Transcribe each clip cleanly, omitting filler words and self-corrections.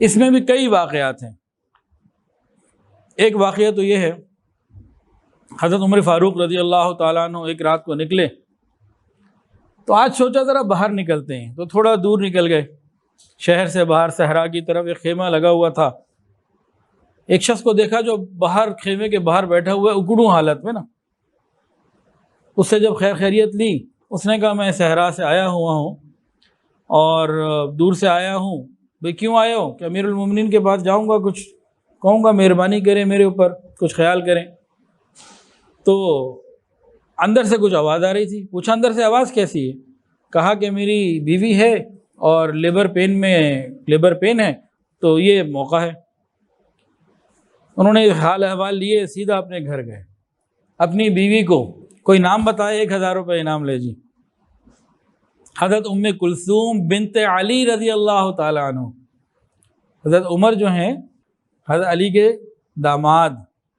اس میں بھی کئی واقعات ہیں۔ ایک واقعہ تو یہ ہے، حضرت عمر فاروق رضی اللہ تعالیٰ عنہ ایک رات کو نکلے، تو آج سوچا ذرا باہر نکلتے ہیں، تو تھوڑا دور نکل گئے، شہر سے باہر صحرا کی طرف ایک خیمہ لگا ہوا تھا۔ ایک شخص کو دیکھا جو باہر خیمے کے باہر بیٹھا ہوا ہے، اکڑوں حالت میں نا۔ اس سے جب خیر خیریت لی، اس نے کہا میں صحرا سے آیا ہوا ہوں اور دور سے آیا ہوں۔ بھئی کیوں آئے ہو؟ کہ امیر المومنین کے پاس جاؤں گا، کچھ کہوں گا مہربانی کریں میرے اوپر، کچھ خیال کریں۔ تو اندر سے کچھ آواز آ رہی تھی، پوچھا اندر سے آواز کیسی ہے؟ کہا کہ میری بیوی ہے اور لیبر پین ہے، تو یہ موقع ہے۔ انہوں نے حال احوال لیے، سیدھا اپنے گھر گئے، اپنی بیوی کو کوئی نام بتائے، 1000 روپے انعام لے جی۔ حضرت ام کلثوم بنت علی رضی اللہ تعالیٰ عنہ، حضرت عمر جو ہیں حضرت علی کے داماد،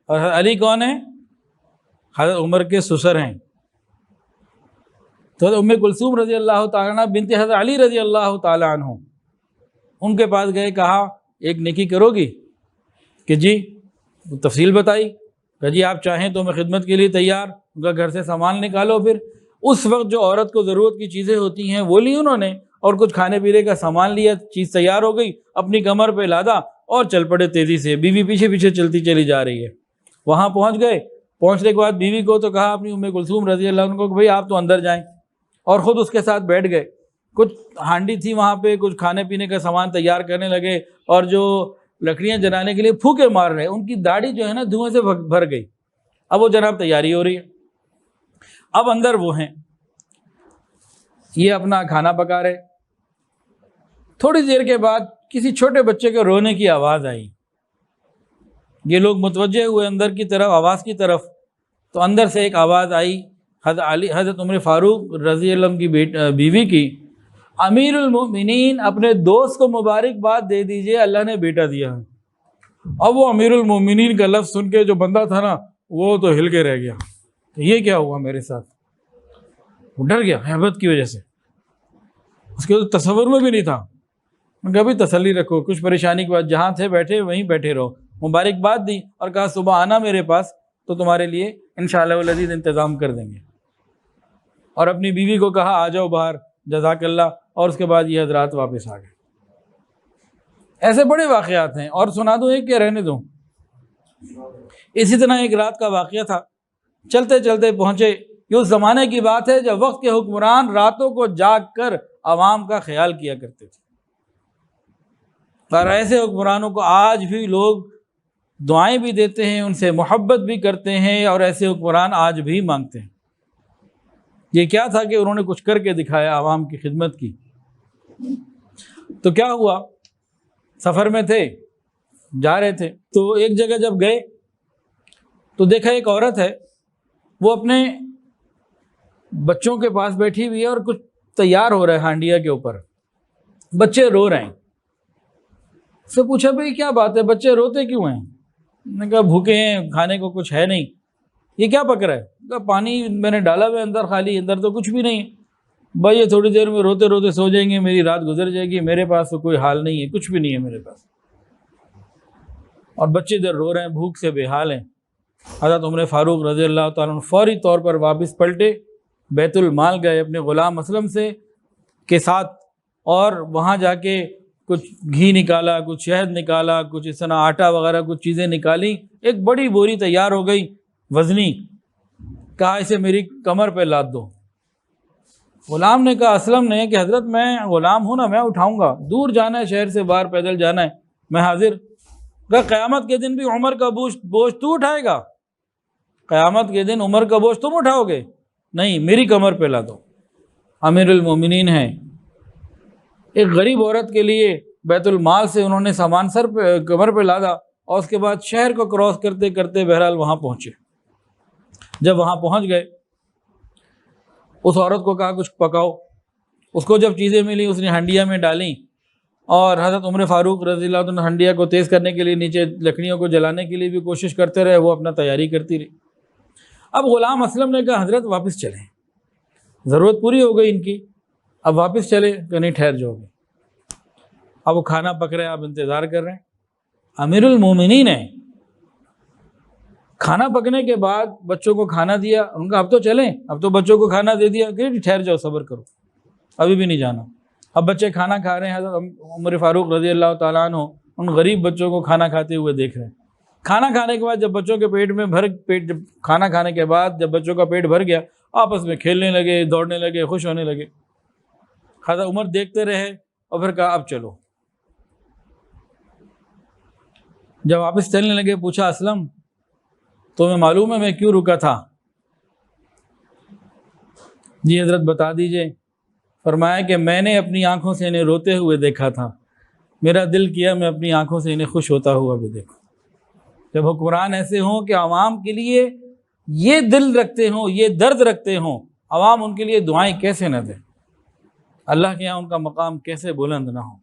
اور حضرت علی کون ہیں؟ حضرت عمر کے سسر ہیں۔ تو حضرت ام کلثوم رضی اللہ تعالیٰ عنہ بنت حضرت علی رضی اللہ تعالیٰ عنہ، ان کے پاس گئے، کہا ایک نیکی کرو گی؟ کہ جی۔ تفصیل بتائی کہ جی آپ چاہیں تو میں خدمت کے لیے تیار، ان کا گھر سے سامان نکالو۔ پھر اس وقت جو عورت کو ضرورت کی چیزیں ہوتی ہیں وہ لی انہوں نے، اور کچھ کھانے پینے کا سامان لیا، چیز تیار ہو گئی، اپنی کمر پہ لادا اور چل پڑے تیزی سے۔ بیوی پیچھے پیچھے چلتی چلی جا رہی ہے۔ وہاں پہنچ گئے، پہنچنے کے بعد بیوی کو تو کہا اپنی ام کلثوم رضی اللہ عنہ کو کہ بھئی آپ تو اندر جائیں، اور خود اس کے ساتھ بیٹھ گئے۔ کچھ ہانڈی تھی وہاں پہ، کچھ کھانے پینے کا سامان تیار کرنے لگے، اور جو لکڑیاں جلانے کے لیے پھوکے مار رہے، ان کی داڑھی جو ہے نا دھوئیں سے بھر گئی۔ اب وہ جناب تیاری ہو رہی ہے، اب اندر وہ ہیں، یہ اپنا کھانا پکا رہے۔ تھوڑی دیر کے بعد کسی چھوٹے بچے کے رونے کی آواز آئی، یہ لوگ متوجہ ہوئے اندر کی طرف، آواز کی طرف، تو اندر سے ایک آواز آئی حضرت عمر فاروق رضی اللہ عنہ کی بیوی کی، امیر المؤمنین اپنے دوست کو مبارکباد دے دیجئے، اللہ نے بیٹا دیا ہے۔ اب وہ امیر المؤمنین کا لفظ سن کے جو بندہ تھا نا وہ تو ہل کے رہ گیا، یہ کیا ہوا میرے ساتھ؟ وہ ڈر گیا ہیبت کی وجہ سے، اس کے تصور میں بھی نہیں تھا۔ میں کہا بھی تسلی رکھو، کچھ پریشانی کے بعد جہاں تھے بیٹھے وہیں بیٹھے رہو۔ مبارکباد دی اور کہا صبح آنا میرے پاس تو تمہارے لیے انشاءاللہ والعزیز انتظام کر دیں گے، اور اپنی بیوی کو کہا آ جاؤ باہر، جزاک اللہ، اور اس کے بعد یہ حضرات واپس آ گئے۔ ایسے بڑے واقعات ہیں، اور سنا دوں ایک، کیا رہنے دوں؟ اسی طرح ایک رات کا واقعہ تھا، چلتے چلتے پہنچے، یہ اس زمانے کی بات ہے جب وقت کے حکمران راتوں کو جاگ کر عوام کا خیال کیا کرتے تھے، اور ایسے حکمرانوں کو آج بھی لوگ دعائیں بھی دیتے ہیں، ان سے محبت بھی کرتے ہیں، اور ایسے حکمران آج بھی مانگتے ہیں۔ یہ کیا تھا کہ انہوں نے کچھ کر کے دکھایا، عوام کی خدمت کی۔ تو کیا ہوا، سفر میں تھے، جا رہے تھے، تو ایک جگہ جب گئے تو دیکھا ایک عورت ہے، وہ اپنے بچوں کے پاس بیٹھی ہوئی ہے، اور کچھ تیار ہو رہا ہے ہانڈیا کے اوپر، بچے رو رہے ہیں۔ اس سے پوچھا بھئی کیا بات ہے، بچے روتے کیوں ہیں؟ نے کہا بھوکے ہیں، کھانے کو کچھ ہے نہیں۔ یہ کیا پک رہا ہے؟ کہا پانی میں نے ڈالا ہوا ہے اندر، خالی، اندر تو کچھ بھی نہیں ہے۔ بھائی یہ تھوڑی دیر میں روتے روتے سو جائیں گے، میری رات گزر جائے گی، میرے پاس تو کوئی حال نہیں ہے، کچھ بھی نہیں ہے میرے پاس۔ اور بچے ادھر رو رہے ہیں، بھوک سے بے حال ہیں۔ حضرت عمر فاروق رضی اللہ تعالیٰ عنہ فوری طور پر واپس پلٹے، بیت المال گئے اپنے غلام اسلم کے ساتھ، اور وہاں جا کے کچھ گھی نکالا، کچھ شہد نکالا، کچھ اس طرح آٹا وغیرہ کچھ چیزیں نکالی، ایک بڑی بوری تیار ہو گئی وزنی۔ کہا اسے میری کمر پہ لاد دو۔ غلام نے کہا، اسلم نے، کہ حضرت میں غلام ہوں نا، میں اٹھاؤں گا، دور جانا ہے، شہر سے باہر پیدل جانا ہے، میں حاضر۔ کہا قیامت کے دن بھی عمر کا بوجھ تو اٹھائے گا؟ قیامت کے دن عمر کا بوجھ تم اٹھاؤ گے؟ نہیں، میری کمر پہ لا دو، امیر المومنین ہیں۔ ایک غریب عورت کے لیے بیت المال سے انہوں نے سامان سر پہ کمر پہ لادا، اور اس کے بعد شہر کو کراس کرتے کرتے بہرحال وہاں پہنچے۔ جب وہاں پہنچ گئے، اس عورت کو کہا کچھ پکاؤ۔ اس کو جب چیزیں ملی اس نے ہنڈیا میں ڈالیں، اور حضرت عمر فاروق رضی اللہ عنہ ہنڈیا کو تیز کرنے کے لیے نیچے لکڑیوں کو جلانے کے لیے بھی کوشش کرتے رہے، وہ اپنا تیاری کرتی رہی۔ اب غلام اسلم نے کہا حضرت واپس چلیں، ضرورت پوری ہو گئی ان کی، اب واپس چلے کہ نہیں ٹھہر جاؤ گے؟ اب وہ کھانا پک رہا ہے، آپ انتظار کر رہے ہیں، امیر المومنین ہے۔ کھانا پکنے کے بعد بچوں کو کھانا دیا، ان کا اب تو چلیں، اب تو بچوں کو کھانا دے دیا کہ ٹھہر جاؤ، صبر کرو، ابھی بھی نہیں جانا۔ اب بچے کھانا کھا رہے ہیں، حضرت عمر فاروق رضی اللہ تعالیٰ عنہ ان غریب بچوں کو کھانا کھاتے ہوئے دیکھ رہے ہیں۔ کھانا کھانے کے بعد جب بچوں کے پیٹ میں جب کھانا کھانے کے بعد جب بچوں کا پیٹ بھر گیا، آپس میں کھیلنے لگے، دوڑنے لگے، خوش ہونے لگے۔ حضرت عمر دیکھتے رہے اور پھر کہا اب چلو۔ جب واپس چلنے لگے، پوچھا اسلم تمہیں معلوم ہے میں کیوں رکا تھا؟ جی حضرت بتا دیجئے۔ فرمایا کہ میں نے اپنی آنکھوں سے انہیں روتے ہوئے دیکھا تھا، میرا دل کیا میں اپنی آنکھوں سے انہیں خوش ہوتا ہوا بھی دیکھوں۔ جب حکمران ایسے ہوں کہ عوام کے لیے یہ دل رکھتے ہوں، یہ درد رکھتے ہوں، عوام ان کے لیے دعائیں کیسے نہ دیں، اللہ کے یہاں ان کا مقام کیسے بلند نہ ہو۔